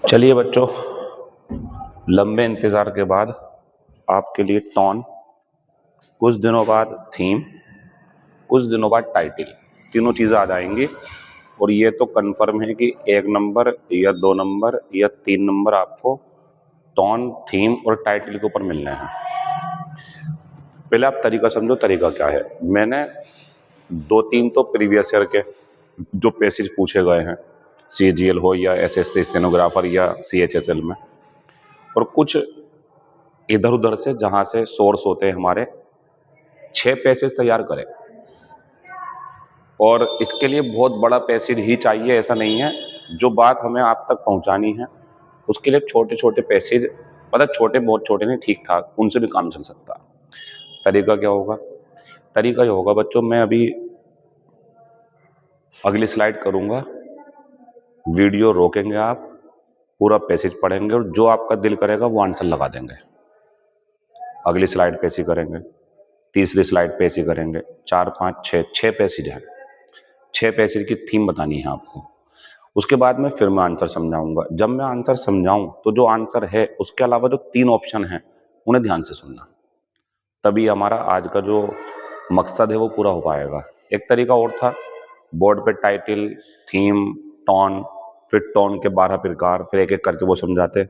चलिए बच्चों, लंबे इंतज़ार के बाद आपके लिए टॉन, कुछ दिनों बाद थीम, कुछ दिनों बाद टाइटल, तीनों चीज़ें आ जाएंगी। और ये तो कंफर्म है कि 1 नंबर या 2 नंबर या 3 नंबर आपको टॉन, थीम और टाइटल के ऊपर मिलने हैं। पहले आप तरीका समझो, तरीका क्या है। मैंने 2-3 तो प्रीवियस ईयर के जो पैसेज पूछे गए हैं, CGL हो या SSC स्टेनोग्राफर या CHSL में, और कुछ इधर उधर से जहां से सोर्स होते हैं हमारे, 6 पैसेज तैयार करें। और इसके लिए बहुत बड़ा पैसेज ही चाहिए ऐसा नहीं है। जो बात हमें आप तक पहुंचानी है उसके लिए छोटे छोटे पैसेज, मतलब छोटे बहुत छोटे नहीं, ठीक ठाक, उनसे भी काम चल सकता है। तरीका क्या होगा? तरीका ये होगा बच्चों, मैं अभी अगली स्लाइड करूंगा, वीडियो रोकेंगे, आप पूरा पैसेज पढ़ेंगे और जो आपका दिल करेगा वो आंसर लगा देंगे। अगली स्लाइड पे ऐसी करेंगे, तीसरी पेज पे ऐसी करेंगे, 4, 5, 6 पैसेज है। 6 पैसेज की थीम बतानी है आपको। उसके बाद में फिर मैं आंसर समझाऊंगा। जब मैं आंसर समझाऊं तो जो आंसर है उसके अलावा जो 3 ऑप्शन हैं उन्हें ध्यान से सुनना, तभी हमारा आज का जो मकसद है वो पूरा हो पाएगा। एक तरीका और था, बोर्ड पे टाइटल, थीम, टॉन, फिर टॉन के 12 प्रकार, फिर एक एक करके वो समझाते।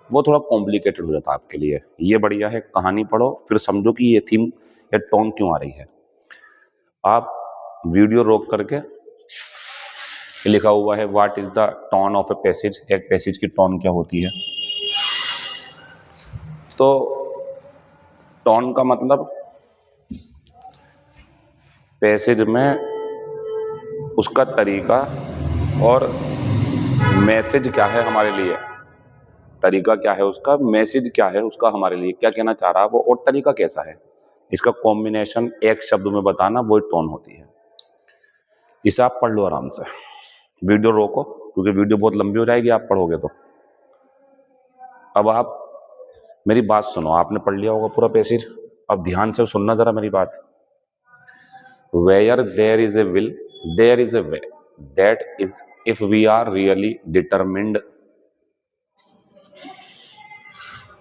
वो थोड़ा कॉम्प्लिकेटेड हो जाता आपके लिए। ये बढ़िया है, कहानी पढ़ो फिर समझो कि ये थीम या टॉन क्यों आ रही है। आप वीडियो रोक करके, लिखा हुआ है what is the tone of a passage, एक पैसेज की टोन क्या होती है। तो टोन का मतलब पैसेज में उसका तरीका और मैसेज क्या है हमारे लिए, तरीका क्या है उसका, मैसेज क्या है उसका, हमारे लिए क्या कहना चाह रहा है वो, और तरीका कैसा है, इसका कॉम्बिनेशन एक शब्द में बताना, वो टोन होती है। इसे आप पढ़ लो आराम से, वीडियो रोको क्योंकि वीडियो बहुत लंबी हो जाएगी आप पढ़ोगे तो। अब आप मेरी बात सुनो, आपने पढ़ लिया होगा पूरा पैसेज, अब ध्यान से सुनना जरा मेरी बात। Where there is a will there is a way, that is if we are really determined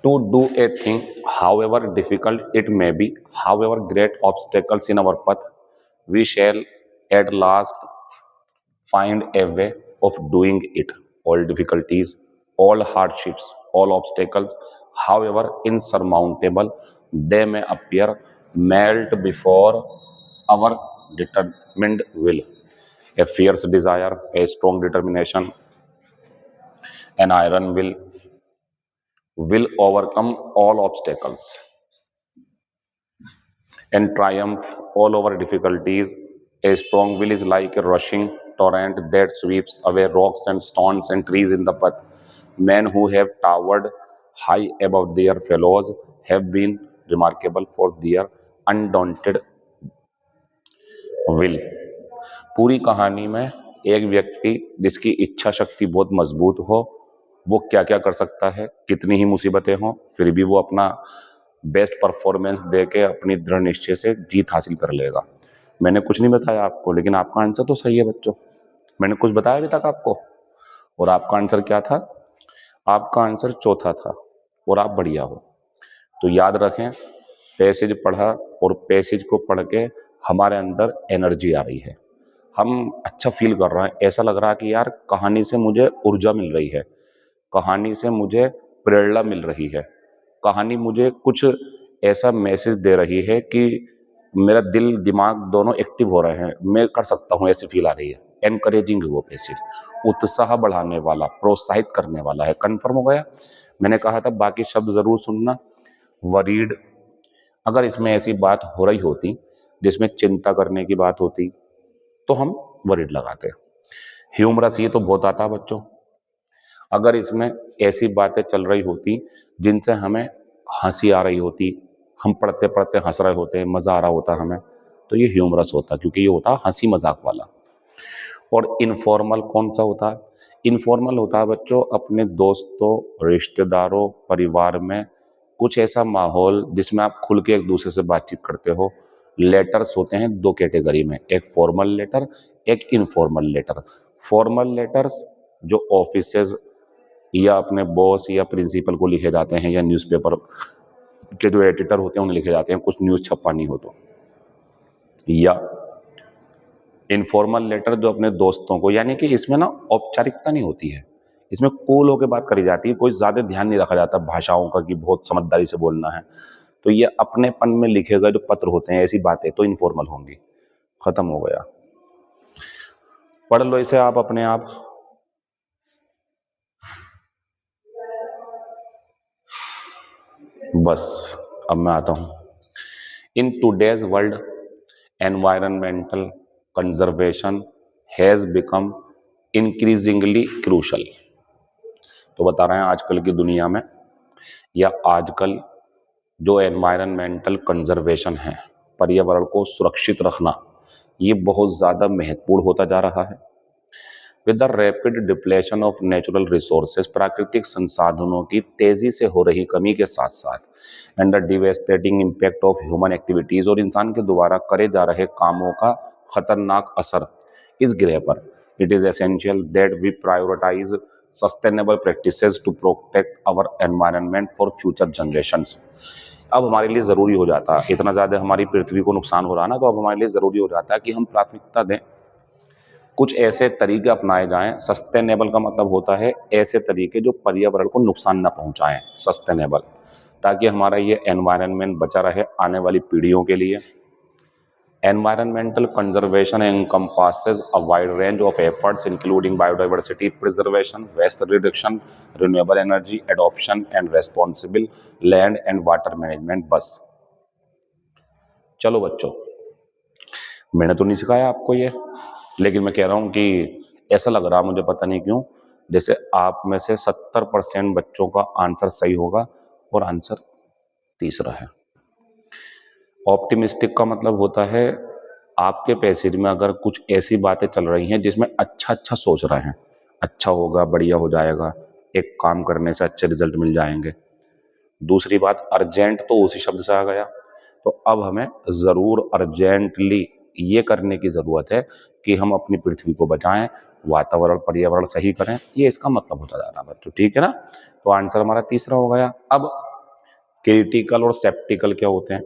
to do a thing, however difficult it may be, however great obstacles in our path, we shall at last find a way of doing it. All difficulties, all hardships, all obstacles, however insurmountable they may appear, melt before our determined will. A fierce desire, a strong determination, an iron will overcome all obstacles and triumph all over difficulties. A strong will is like a rushing torrent that sweeps away rocks and stones and trees in the path. Men who have towered high above their fellows have been remarkable for their undaunted will. पूरी कहानी में एक व्यक्ति जिसकी इच्छा शक्ति बहुत मजबूत हो, वो क्या क्या कर सकता है, कितनी ही मुसीबतें हों फिर भी वो अपना बेस्ट परफॉर्मेंस दे के अपनी दृढ़ निश्चय से जीत हासिल कर लेगा। मैंने कुछ नहीं बताया आपको, लेकिन आपका आंसर तो सही है बच्चों। मैंने कुछ बताया अभी तक आपको, और आपका आंसर क्या था? आपका आंसर चौथा था, और आप बढ़िया हो। तो याद रखें, पैसेज पढ़ा और पैसेज को पढ़ के हमारे अंदर एनर्जी आ रही है, हम अच्छा फील कर रहे हैं, ऐसा लग रहा है कि यार कहानी से मुझे ऊर्जा मिल रही है, कहानी से मुझे प्रेरणा मिल रही है, कहानी मुझे कुछ ऐसा मैसेज दे रही है कि मेरा दिल दिमाग दोनों एक्टिव हो रहे हैं, मैं कर सकता हूँ, ऐसी फील आ रही है। एनकरेजिंग है वो पैसेज, उत्साह बढ़ाने वाला, प्रोत्साहित करने वाला है। कंफर्म हो गया? मैंने कहा था बाकी शब्द जरूर सुनना। वरीड, अगर इसमें ऐसी बात हो रही होती जिसमें चिंता करने की बात होती तो हम वरीड लगाते। ह्यूमरस, ये तो बहुत आता है बच्चों। अगर इसमें ऐसी बातें चल रही होती जिनसे हमें हंसी आ रही होती, हम पढ़ते पढ़ते हंस रहे होते, मजा आ रहा होता हमें, तो ये ह्यूमरस होता, क्योंकि ये होता हंसी मजाक वाला। और इनफॉर्मल कौन सा होता है? इनफॉर्मल होता है बच्चों अपने दोस्तों, रिश्तेदारों, परिवार में कुछ ऐसा माहौल जिसमें आप खुल के एक दूसरे से बातचीत करते हो। लेटर्स होते हैं 2 कैटेगरी में, एक फॉर्मल लेटर, एक इनफॉर्मल लेटर। फॉर्मल लेटर्स जो ऑफिसेज, या अपने बॉस या प्रिंसिपल को लिखे जाते हैं, या न्यूज़पेपर के जो एडिटर होते हैं उन्हें लिखे जाते हैं, कुछ न्यूज़ छपवानी हो तो। या इनफॉर्मल लेटर जो अपने दोस्तों को, यानी कि इसमें ना औपचारिकता नहीं होती है, इसमें कूल होकर बात करी जाती है, कोई ज्यादा ध्यान नहीं रखा जाता भाषाओं का कि बहुत समझदारी से बोलना है। तो ये अपनेपन में लिखे गए जो पत्र होते हैं, ऐसी बातें तो इनफॉर्मल होंगी। खत्म हो गया। पढ़ लो इसे आप अपने आप। बस अब मैं आता हूं। In today's world environmental conservation has become increasingly crucial. तो बता रहे हैं आजकल की दुनिया में, या आजकल जो एनवायरमेंटल कंजर्वेशन है, पर्यावरण को सुरक्षित रखना, ये बहुत ज़्यादा महत्वपूर्ण होता जा रहा है। With the rapid depletion of natural resources, प्राकृतिक संसाधनों की तेजी से हो रही कमी के साथ साथ, and the devastating impact of human activities, और इंसान के द्वारा करे जा रहे कामों का खतरनाक असर इस ग्रह पर, it is essential that we prioritise sustainable practices to protect our environment for future generations. अब हमारे लिए ज़रूरी हो जाता है, इतना ज़्यादा हमारी पृथ्वी को नुकसान हो रहा है ना, तो अब हमारे लिए ज़रूरी हो जाता है कि हम प्राथमिकता दें, कुछ ऐसे तरीके अपनाए जाएं। सस्टेनेबल का मतलब होता है ऐसे तरीके जो पर्यावरण को नुकसान न पहुंचाएं, सस्टेनेबल, ताकि हमारा ये एनवायरनमेंट बचा रहे आने वाली पीढ़ियों के लिए। Environmental conservation encompasses a wide range of efforts including biodiversity preservation, waste reduction, renewable energy adoption and responsible land and water management। बस चलो बच्चों, मैंने तो नहीं सिखाया आपको ये, लेकिन मैं कह रहा हूं कि ऐसा लग रहा मुझे, पता नहीं क्यों, जैसे आप में से 70% बच्चों का आंसर सही होगा और आंसर तीसरा है। ऑप्टिमिस्टिक का मतलब होता है आपके पैसेज में अगर कुछ ऐसी बातें चल रही हैं जिसमें अच्छा अच्छा सोच रहे हैं, अच्छा होगा, बढ़िया हो जाएगा, एक काम करने से अच्छे रिजल्ट मिल जाएंगे। दूसरी बात, अर्जेंट तो उसी शब्द से आ गया, तो अब हमें ज़रूर अर्जेंटली ये करने की ज़रूरत है कि हम अपनी पृथ्वी को बचाएं, वातावरण पर्यावरण सही करें, ये इसका मतलब होता जा रहा है बच्चों, ठीक है ना। तो आंसर हमारा तीसरा हो गया। अब क्रिटिकल और सेप्टिकल क्या होते हैं?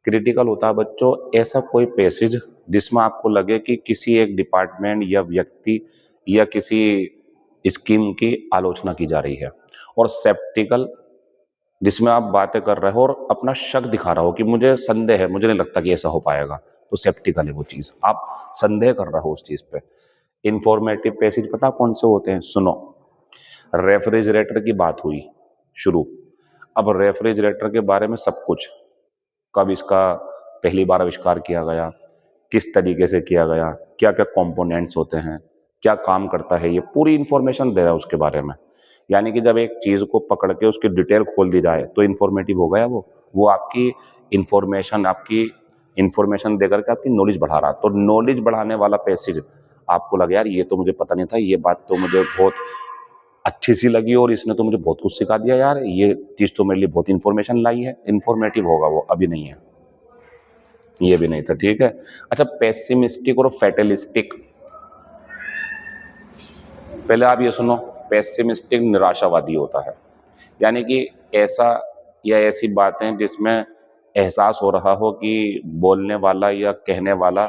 क्रिटिकल होता है बच्चों ऐसा कोई पैसेज जिसमें आपको लगे कि किसी एक डिपार्टमेंट या व्यक्ति या किसी स्कीम की आलोचना की जा रही है, और सेप्टिकल जिसमें आप बातें कर रहे हो और अपना शक दिखा रहा हो कि मुझे संदेह है, मुझे नहीं लगता कि ऐसा हो पाएगा, तो सेप्टिकल है वो चीज, आप संदेह कर रहे हो उस चीज पे। इंफॉर्मेटिव पैसेज पता कौन से होते हैं? सुनो, रेफ्रिजरेटर की बात हुई शुरू, अब रेफ्रिजरेटर के बारे में सब कुछ, कब इसका पहली बार आविष्कार किया गया, किस तरीके से किया गया, क्या क्या कंपोनेंट्स होते हैं, क्या काम करता है, ये पूरी इंफॉर्मेशन दे रहा है उसके बारे में। यानी कि जब एक चीज को पकड़ के उसकी डिटेल खोल दी जाए तो इंफॉर्मेटिव हो गया वो आपकी इंफॉर्मेशन देकर के आपकी नॉलेज बढ़ा रहा। तो नॉलेज बढ़ाने वाला पैसेज आपको लगे यार ये तो मुझे पता नहीं था, ये बात तो मुझे बहुत अच्छी सी लगी और इसने तो मुझे बहुत कुछ सिखा दिया यार, ये चीज तो मेरे लिए बहुत इंफॉर्मेशन लाई है, इंफॉर्मेटिव होगा वो। अभी नहीं है, ये भी नहीं था, ठीक है। अच्छा, पेसिमिस्टिक और फैटलिस्टिक, पहले आप ये सुनो, पेसिमिस्टिक निराशावादी होता है, यानी कि ऐसा या ऐसी बातें जिसमें एहसास हो रहा हो कि बोलने वाला या कहने वाला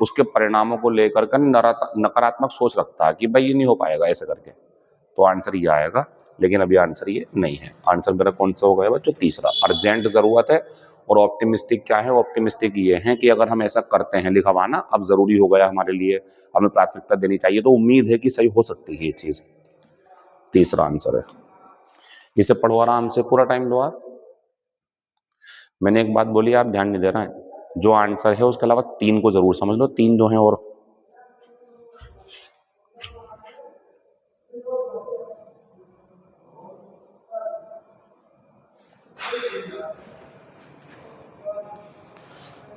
उसके परिणामों को लेकर के नकारात्मक सोच रखता है कि भाई ये नहीं हो पाएगा ऐसे करके, तो आंसर ये आएगा। लेकिन अभी आंसर ये नहीं है, आंसर मेरा कौन सा हो गया बच्चों? तीसरा। अर्जेंट जरूरत है। और ऑप्टिमिस्टिक क्या है? ऑप्टिमिस्टिक ये है कि अगर हम ऐसा करते हैं, लिखा हुआ ना, अब जरूरी हो गया हमारे लिए, हमें प्राथमिकता देनी चाहिए, तो उम्मीद है कि सही हो सकती है ये चीज। तीसरा आंसर है। इसे पढ़ो आराम से, पूरा टाइम लो आप। मैंने एक बात बोली, आप ध्यान नहीं दे रहे हैं। जो आंसर है उसके अलावा तीन को जरूर समझ लो, तीन जो है। और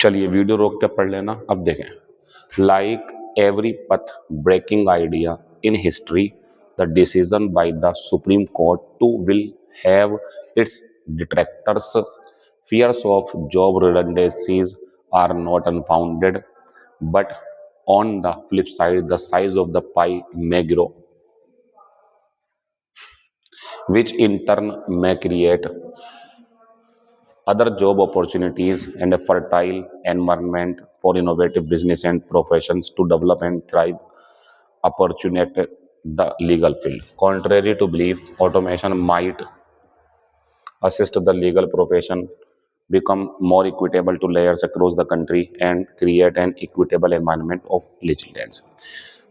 चलिए वीडियो रोक के पढ़ लेना। अब देखें, like every path breaking idea in history, the decision by the Supreme Court too will have its detractors, fears of job redundancies are not unfounded, but on the flip side, the size of the pie may grow. which in turn may create other job opportunities and a fertile environment for innovative business and professions to develop and thrive. Opportunate the legal field. Contrary to belief, automation might assist the legal profession become more equitable to layers across the country and create an equitable environment of vigilance.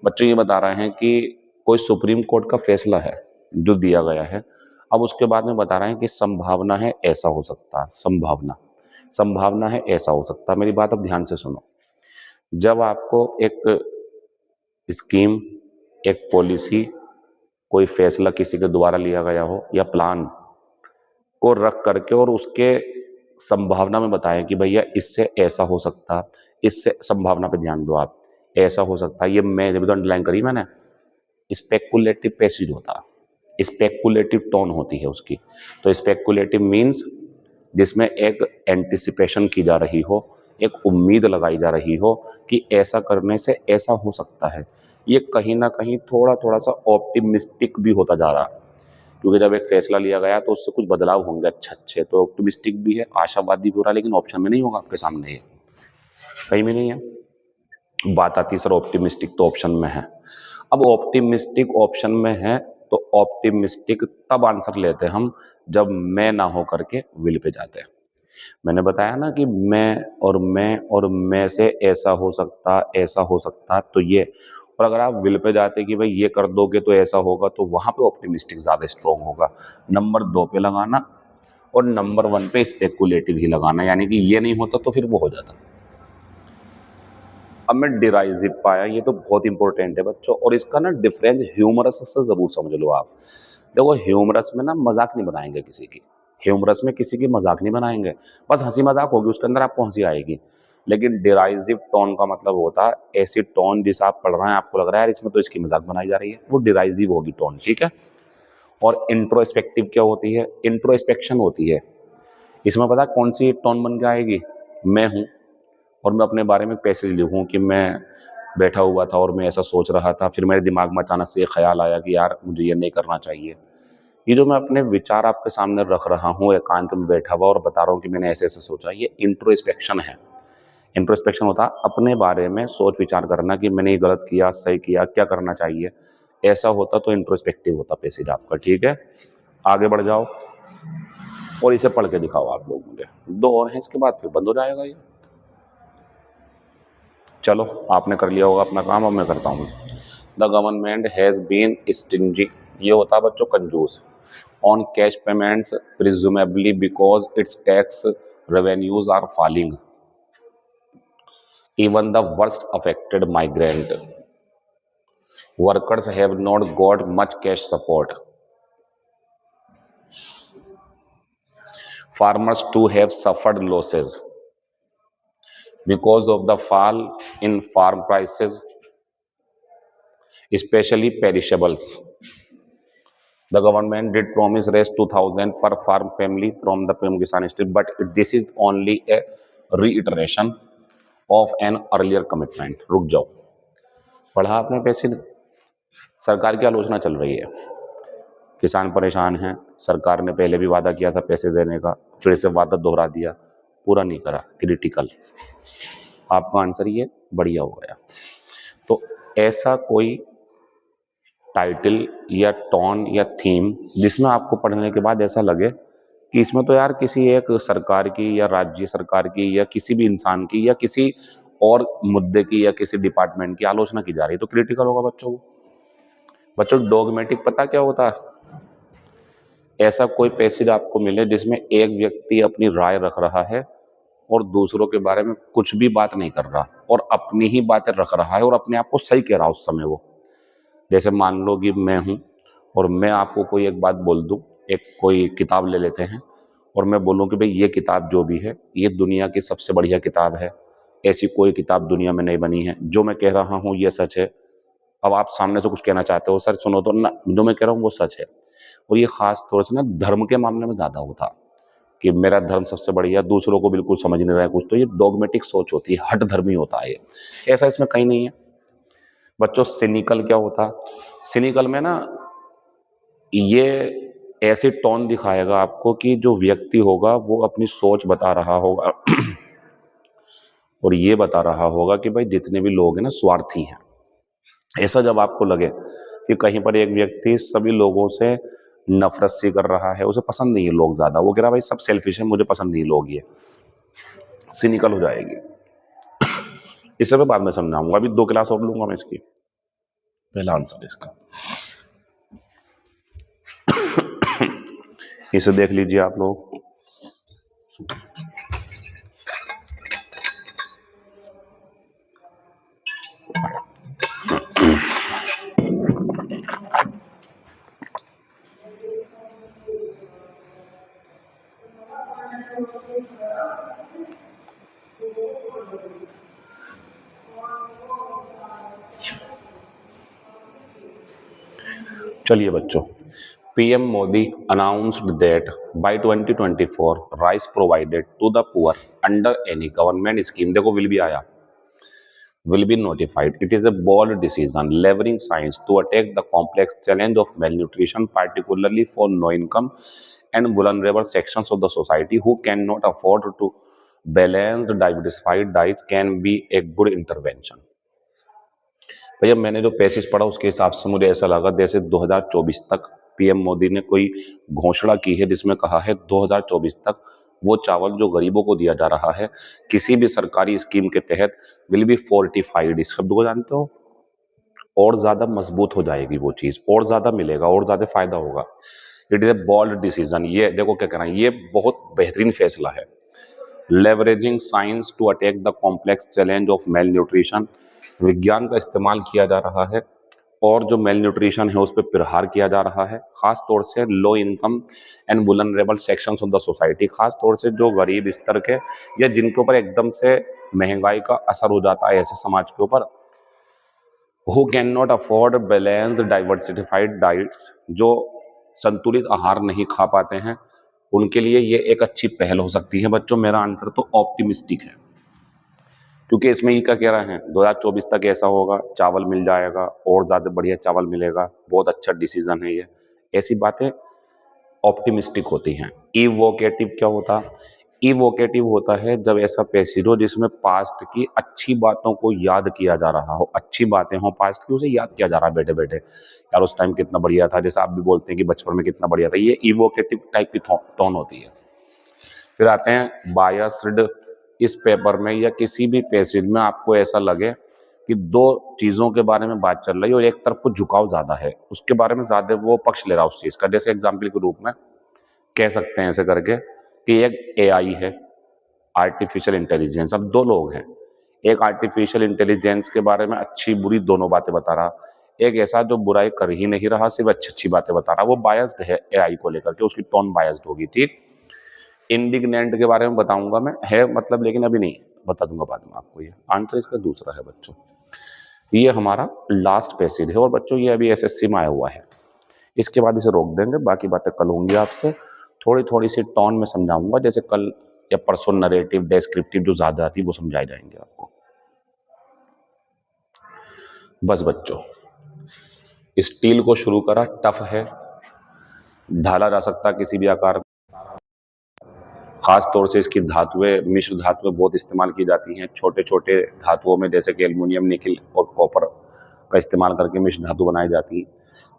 बच्चों ये बता रहे हैं कि कोई supreme court का फैसला है जो दिया गया है, अब उसके बाद में बता रहे हैं कि संभावना है ऐसा हो सकता है, संभावना है ऐसा हो सकता है। मेरी बात अब ध्यान से सुनो। जब आपको एक स्कीम, एक पॉलिसी, कोई फैसला किसी के द्वारा लिया गया हो या प्लान को रख करके और उसके संभावना में बताएं कि भैया इससे ऐसा हो सकता, इससे संभावना पे ध्यान दो आप, ऐसा हो सकता है, ये मैं जब अंडरलाइन करी मैंने, स्पेकुलेटिव पैसेज होता, स्पेकुलेटिव टोन होती है उसकी। तो स्पेकुलेटिव मीन्स जिसमें एक एंटिसिपेशन की जा रही हो, एक उम्मीद लगाई जा रही हो कि ऐसा करने से ऐसा हो सकता है। ये कहीं ना कहीं थोड़ा थोड़ा सा ऑप्टिमिस्टिक भी होता जा रहा, क्योंकि जब एक फैसला लिया गया तो उससे कुछ बदलाव होंगे अच्छे, तो ऑप्टिमिस्टिक भी है, आशावादी भी हो रहा है, लेकिन ऑप्शन में नहीं होगा आपके सामने, ये कहीं भी नहीं है। बात आती है सर ऑप्टिमिस्टिक तो ऑप्शन में है। अब ऑप्टिमिस्टिक ऑप्शन में है तो ऑप्टिमिस्टिक तब आंसर लेते हैं हम जब मैं ना हो करके विल पे जाते हैं। मैंने बताया ना कि मैं से ऐसा हो सकता तो ये, और अगर आप विल पे जाते कि भाई ये कर दोगे तो ऐसा होगा, तो वहां पे ऑप्टिमिस्टिक ज्यादा स्ट्रॉन्ग होगा। नंबर 2 पे लगाना और नंबर 1 पे स्पेकुलेटिव ही लगाना, यानी कि ये नहीं होता तो फिर वो हो जाता। अब मैं डिराइजिव पाया, ये तो बहुत इंपॉर्टेंट है बच्चों, और इसका ना डिफरेंस ह्यूमरस से जरूर समझ लो आप। देखो ह्यूमरस में ना मजाक नहीं बनाएंगे किसी की, ह्यूमरस में किसी की मजाक नहीं बनाएंगे, बस हंसी मजाक होगी, उसके अंदर आपको हंसी आएगी। लेकिन डिराइजिव टोन का मतलब होता है ऐसी टोन जिसे आप पढ़ रहे हैं आपको लग रहा है यार इसमें तो इसकी मजाक बनाई जा रही है, वो डिराइजिव होगी टोन, ठीक है। और इंट्रोस्पेक्टिव क्या होती है? इंट्रोस्पेक्शन होती है। इसमें पता है कौन सी टोन बन के आएगी? मैं हूँ और मैं अपने बारे में पैसेज लिखूं कि मैं बैठा हुआ था और मैं ऐसा सोच रहा था, फिर मेरे दिमाग में अचानक से ये ख्याल आया कि यार मुझे ये नहीं करना चाहिए। ये जो मैं अपने विचार आपके सामने रख रहा हूँ एकांत में बैठा हुआ और बता रहा हूँ कि मैंने ऐसे ऐसे सोचा, ये इंट्रोस्पेक्शन है। इंट्रोस्पेक्शन होता अपने बारे में सोच विचार करना कि मैंने ये गलत किया, सही किया, क्या करना चाहिए, ऐसा होता तो इंट्रोस्पेक्टिव होता पैसेज आपका, ठीक है। आगे बढ़ जाओ और इसे पढ़ के दिखाओ आप लोग मुझे, 2 और हैं इसके बाद फिर बंद हो जाएगा ये। चलो आपने कर लिया होगा अपना काम, अब मैं करता हूँ। The government has been stingy, ये होता है बच्चों कंजूस, on cash payments presumably because its tax revenues are falling. Even the worst affected migrant workers have not got much cash support. Farmers too have suffered losses because of the fall in farm prices, especially perishables. The government did promise raise 2,000 per farm family from the PM Kisan scheme, but this is only a reiteration of an earlier commitment. रुक जाओ, पढ़ा आपने पैसे? सरकार की आलोचना चल रही है, किसान परेशान हैं, सरकार ने पहले भी वादा किया था पैसे देने का, फिर से वादा दोहरा दिया, पूरा नहीं करा, क्रिटिकल। आपका आंसर ये बढ़िया हो गया। तो ऐसा कोई टाइटल या टोन या थीम जिसमें आपको पढ़ने के बाद ऐसा लगे कि इसमें तो यार किसी एक सरकार की या राज्य सरकार की या किसी भी इंसान की या किसी और मुद्दे की या किसी डिपार्टमेंट की आलोचना की जा रही है, तो क्रिटिकल होगा बच्चों। बच्चों डोगमेटिक पता क्या होता है? ऐसा कोई पैसेज आपको मिले जिसमें एक व्यक्ति अपनी राय रख रहा है और दूसरों के बारे में कुछ भी बात नहीं कर रहा और अपनी ही बातें रख रहा है और अपने आप को सही कह रहा उस समय वो। जैसे मान लो कि मैं हूँ और मैं आपको कोई एक बात बोल दूँ, एक कोई किताब ले लेते हैं और मैं बोलूँ कि भाई ये किताब जो भी है ये दुनिया की सबसे बढ़िया किताब है, ऐसी कोई किताब दुनिया में नहीं बनी है, जो मैं कह रहा हूँ ये सच है। अब आप सामने से कुछ कहना चाहते हो, सर सुनो तो ना, जो मैं कह रहा हूँ वो सच है। और ये खास तौर से ना धर्म के मामले में ज्यादा होता कि मेरा धर्म सबसे बढ़िया, दूसरों को बिल्कुल समझ नहीं रहा है कुछ, तो ये डॉगमेटिक सोच होती है, हट धर्मी होता है ये। ऐसा इसमें कहीं नहीं है बच्चों। सिनिकल क्या होता? सिनिकल में ना ये ऐसे टोन दिखाएगा आपको कि जो व्यक्ति होगा वो अपनी सोच बता रहा होगा और ये बता रहा होगा कि भाई जितने भी लोग हैं ना स्वार्थी हैं। ऐसा जब आपको लगे कि कहीं पर एक व्यक्ति सभी लोगों से नफरत सी कर रहा है, उसे पसंद नहीं है लोग ज्यादा, वो कह रहा भाई सब सेल्फिश है, मुझे पसंद नहीं लोग, ये सिनिकल हो जाएगी। इसे मैं बाद में समझाऊंगा, अभी 2 क्लास और लूंगा मैं इसकी। पहला आंसर इसका, इसे देख लीजिए आप लोग। चलिए बच्चों, PM Modi announced that by 2024 rice provided to the poor under any government scheme, देखो विल भी आया, will be notified. It is a bold decision, leveraging science to attack the complex challenge of malnutrition, particularly for low-income and vulnerable sections of the society who cannot afford to balanced diversified diets can be a good intervention. भैया मैंने जो passage पढ़ा उसके हिसाब से मुझे ऐसा लगा जैसे 2024 तक पीएम मोदी ने कोई घोषणा की है जिसमें कहा है 2024 तक वो चावल जो गरीबों को दिया जा रहा है किसी भी सरकारी स्कीम के तहत विल बी फोर्टिफाइड, इस शब्द को जानते हो, और ज्यादा मजबूत हो जाएगी वो चीज, और ज्यादा मिलेगा, और ज्यादा फायदा होगा। It is a bold decision, ये देखो क्या कहना है, ये बहुत बेहतरीन फैसला है। Leveraging science to attack the complex challenge of malnutrition, विज्ञान का इस्तेमाल किया जा रहा है और जो मेल न्यूट्रिशन है उस पर प्रहार किया जा रहा है, खास तौर से low income and vulnerable sections of the society, खास तौर से जो गरीब स्तर के या जिनके ऊपर एकदम से महंगाई का असर हो जाता है ऐसे समाज के ऊपर, who can not afford balanced diversified diets, जो संतुलित आहार नहीं खा पाते हैं, उनके लिए ये एक अच्छी पहल हो सकती है। बच्चों मेरा आंसर तो ऑप्टिमिस्टिक है, क्योंकि इसमें ये क्या कह रहे हैं 2024 तक ऐसा होगा, चावल मिल जाएगा, और ज़्यादा बढ़िया चावल मिलेगा, बहुत अच्छा डिसीजन है ये, ऐसी बातें ऑप्टिमिस्टिक होती हैं। इवोकेटिव क्या होता, इवोकेटिव होता है जब ऐसा पैसेज हो जिसमें पास्ट की अच्छी बातों को याद किया जा रहा हो, अच्छी बातें हो पास्ट की, उसे याद किया जा रहा है बैठे बैठे, यार उस टाइम कितना बढ़िया था, जैसे आप भी बोलते हैं कि बचपन में कितना बढ़िया था, ये इवोकेटिव टाइप की टोन होती है। फिर आते हैं बायस्ड, इस पेपर में या किसी भी पैसेज में आपको ऐसा लगे कि 2 चीज़ों के बारे में बात चल रही है और एक तरफ को झुकाव ज़्यादा है, उसके बारे में ज़्यादा वो पक्ष ले रहा है उस चीज़ का, जैसे एग्जाम्पल के रूप में कह सकते हैं ऐसे करके कि एक एआई है, आर्टिफिशियल इंटेलिजेंस, अब 2 लोग हैं, एक आर्टिफिशियल इंटेलिजेंस के बारे में अच्छी बुरी दोनों बातें बता रहा, एक ऐसा जो बुराई कर ही नहीं रहा, सिर्फ अच्छी अच्छी बातें बता रहा, वो बायस्ड है एआई को लेकर के, उसकी टोन बायस्ड होगी, ठीक। इंडिग्नेंट के बारे में बताऊंगा मैं, है मतलब, लेकिन अभी नहीं, बता दूंगा बाद में आपको। ये आंसर इसका दूसरा है बच्चों। ये हमारा लास्ट पैसेज है और बच्चों ये अभी एसएससी में आया हुआ है, इसके बाद इसे रोक देंगे, बाकी बातें कल होंगी आपसे, थोड़ी थोड़ी सी टोन में समझाऊंगा, जैसे कल या परसों नरेटिव डेस्क्रिप्टिव जो ज्यादा आती है वो समझाए जाएंगे आपको। बस बच्चों, स्टील को शुरू करा, टफ है, ढाला जा सकता किसी भी आकार, खास तौर से इसकी धातुएं, मिश्र धातुएं बहुत इस्तेमाल की जाती हैं छोटे छोटे धातुओं में, जैसे कि एल्युमिनियम, निकिल और कॉपर का इस्तेमाल करके मिश्र धातु बनाई जाती है।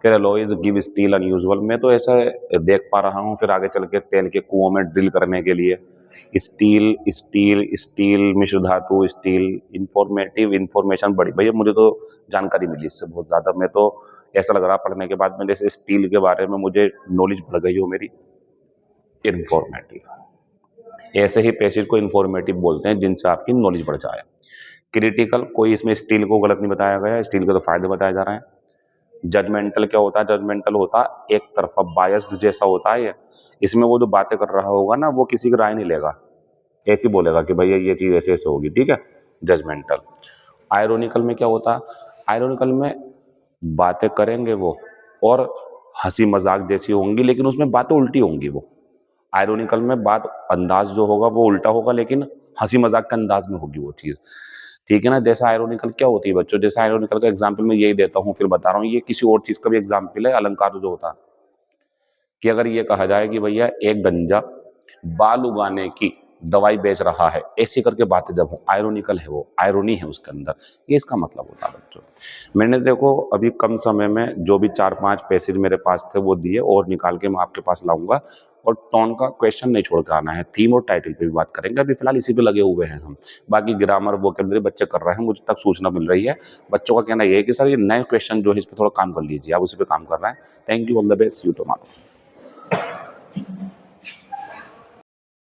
फिर अलॉयज गिव स्टील अनयूजुअल, मैं तो ऐसा देख पा रहा हूँ फिर आगे चल के तेल के कुओं में ड्रिल करने के लिए स्टील स्टील स्टील मिश्र धातु स्टील, इंफॉर्मेटिव इंफॉर्मेशन बड़ी, भैया मुझे तो जानकारी मिली इससे बहुत ज़्यादा, मैं तो ऐसा लग रहा पढ़ने के बाद में जैसे स्टील के बारे में मुझे नॉलेज बढ़ गई हो मेरी। इंफॉर्मेटिव, ऐसे ही पैसेज को इंफॉर्मेटिव बोलते हैं जिनसे आपकी नॉलेज बढ़ जाए। क्रिटिकल, कोई इसमें स्टील को गलत नहीं बताया गया है, स्टील के तो फायदे बताए जा रहे हैं। जजमेंटल क्या होता है, जजमेंटल होता एक तरफा, बायस्ड जैसा होता है ये, इसमें वो जो बातें कर रहा होगा ना वो किसी की राय नहीं लेगा, ऐसे बोलेगा कि भैया ये चीज़ ऐसे ऐसे होगी, ठीक है, जजमेंटल। आयरोनिकल में क्या होता है, आयरोनिकल में बातें करेंगे वो और हंसी मजाक जैसी होंगी लेकिन उसमें बातें उल्टी होंगी, वो आयरोनिकल में बात अंदाज जो होगा वो उल्टा होगा लेकिन हंसी मजाक के अंदाज में होगी वो चीज़, ठीक है ना। जैसा आयरोनिकल क्या होती है बच्चों, जैसा आयरोनिकल का एग्जाम्पल मैं यही देता हूँ, फिर बता रहा हूँ, ये किसी और चीज़ का भी एग्जाम्पल है, अलंकार जो होता है कि अगर ये कहा जाए कि भैया एक गंजा बाल उगाने की दवाई बेच रहा है, ऐसी करके बातें जब हो, आयरोनिकल है वो, आयरोनी है उसके अंदर, ये इसका मतलब होता है बच्चों। मैंने देखो अभी कम समय में जो भी 4-5 पैसेज मेरे पास थे वो दिए और निकाल के मैं आपके पास लाऊंगा, और टोन का क्वेश्चन नहीं छोड़ के आना है, थीम और टाइटल पे भी बात करेंगे। अभी फिलहाल इसी पे लगे हुए हैं हम, बाकी ग्रामर वोकैबुलरी बच्चे कर रहे हैं, मुझे तक सूचना मिल रही है। बच्चों का कहना ये है कि सर ये नए क्वेश्चन जो है इस पे थोड़ा काम कर लीजिए, आप उसी पे काम कर रहे हैं। Thank you, all the best, see you tomorrow.